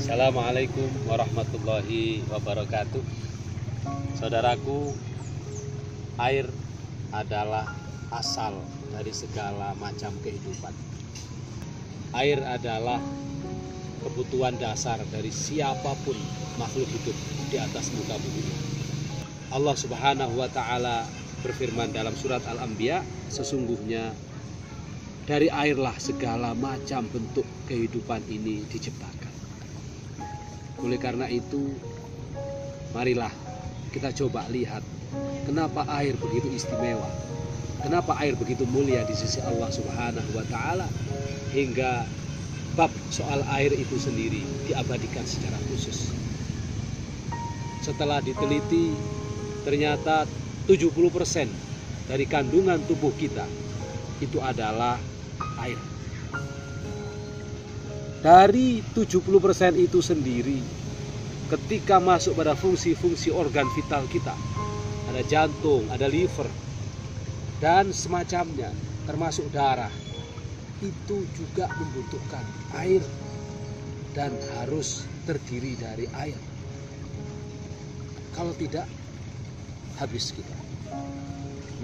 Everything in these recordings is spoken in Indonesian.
Assalamualaikum warahmatullahi wabarakatuh. Saudaraku, air adalah asal dari segala macam kehidupan. Air adalah kebutuhan dasar dari siapapun makhluk hidup di atas muka bumi. Allah Subhanahu wa Ta'ala berfirman dalam surat Al-Anbiya, sesungguhnya dari airlah segala macam bentuk kehidupan ini diciptakan. Oleh karena itu, marilah kita coba lihat kenapa air begitu istimewa, kenapa air begitu mulia di sisi Allah Subhanahu wa Ta'ala, hingga bab soal air itu sendiri diabadikan secara khusus. Setelah diteliti, ternyata 70% dari kandungan tubuh kita itu adalah air. Dari 70% itu sendiri, ketika masuk pada fungsi-fungsi organ vital kita, ada jantung, ada liver, dan semacamnya, termasuk darah, itu juga membutuhkan air dan harus terdiri dari air. Kalau tidak, habis kita.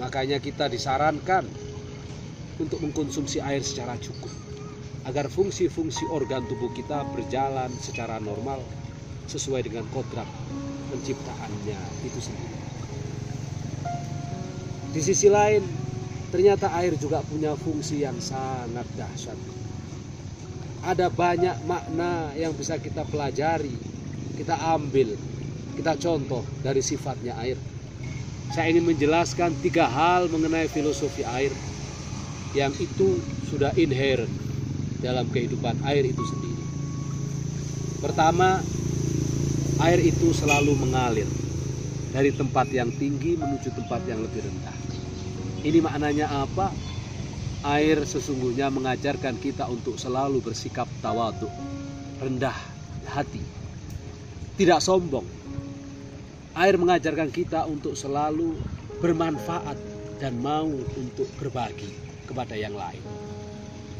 Makanya kita disarankan untuk mengkonsumsi air secara cukup, agar fungsi-fungsi organ tubuh kita berjalan secara normal sesuai dengan kodrat penciptaannya itu sendiri. Di sisi lain, ternyata air juga punya fungsi yang sangat dahsyat. Ada banyak makna yang bisa kita pelajari, kita ambil, kita contoh dari sifatnya air. Saya ingin menjelaskan 3 hal mengenai filosofi air yang itu sudah inherent dalam kehidupan air itu sendiri. Pertama, air itu selalu mengalir dari tempat yang tinggi menuju tempat yang lebih rendah. Ini maknanya apa? Air sesungguhnya mengajarkan kita untuk selalu bersikap tawadhu, rendah hati, tidak sombong. Air mengajarkan kita untuk selalu bermanfaat dan mau untuk berbagi kepada yang lain.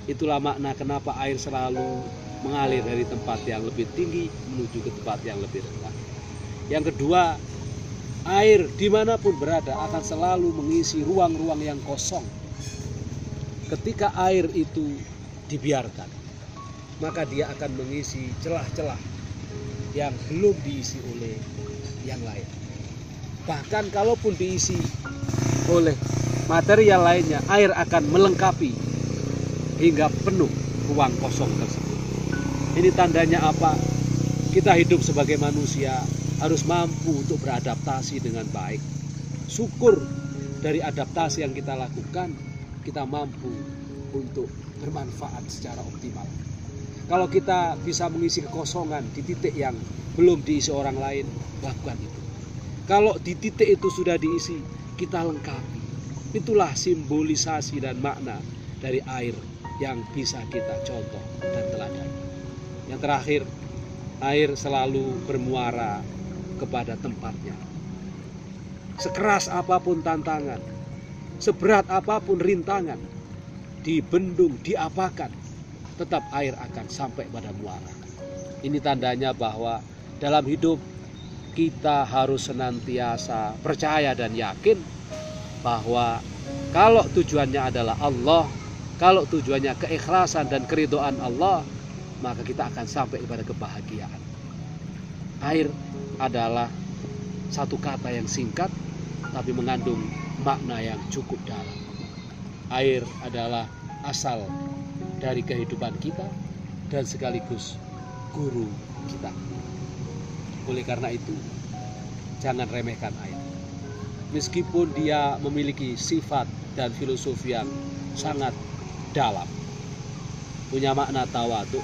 Itulah makna kenapa air selalu mengalir dari tempat yang lebih tinggi menuju ke tempat yang lebih rendah. Yang kedua, air dimanapun berada akan selalu mengisi ruang-ruang yang kosong. Ketika air itu dibiarkan, maka dia akan mengisi celah-celah yang belum diisi oleh yang lain. Bahkan kalaupun diisi oleh material lainnya, air akan melengkapi hingga penuh ruang kosong tersebut. Ini tandanya apa? Kita hidup sebagai manusia harus mampu untuk beradaptasi dengan baik. Syukur dari adaptasi yang kita lakukan, kita mampu untuk bermanfaat secara optimal. Kalau kita bisa mengisi kekosongan di titik yang belum diisi orang lain, lakukan itu. Kalau di titik itu sudah diisi, kita lengkapi. Itulah simbolisasi dan makna dari air yang bisa kita contoh dan teladani. Yang terakhir, air selalu bermuara kepada tempatnya. Sekeras apapun tantangan, seberat apapun rintangan, dibendung, diapakan, tetap air akan sampai pada muara. Ini tandanya bahwa dalam hidup kita harus senantiasa percaya dan yakin bahwa kalau tujuannya adalah Allah, kalau tujuannya keikhlasan dan keridhaan Allah, maka kita akan sampai kepada kebahagiaan. Air adalah satu kata yang singkat, tapi mengandung makna yang cukup dalam. Air adalah asal dari kehidupan kita dan sekaligus guru kita. Oleh karena itu, jangan remehkan air. Meskipun dia memiliki sifat dan filosofi yang sangat dalam, punya makna tawadhu,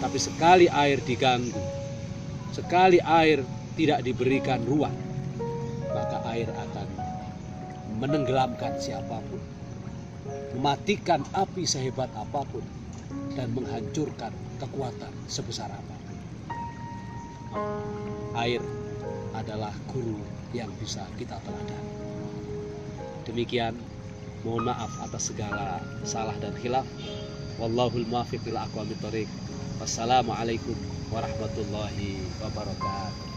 tapi sekali air diganggu, sekali air tidak diberikan ruang, maka air akan menenggelamkan siapapun, mematikan api sehebat apapun, dan menghancurkan kekuatan sebesar apapun. Air adalah guru yang bisa kita teladani. Demikian, mohon maaf atas segala salah dan khilaf. Wallahul muwaffiq ila aqwamit thoriq. Wassalamualaikum warahmatullahi wabarakatuh.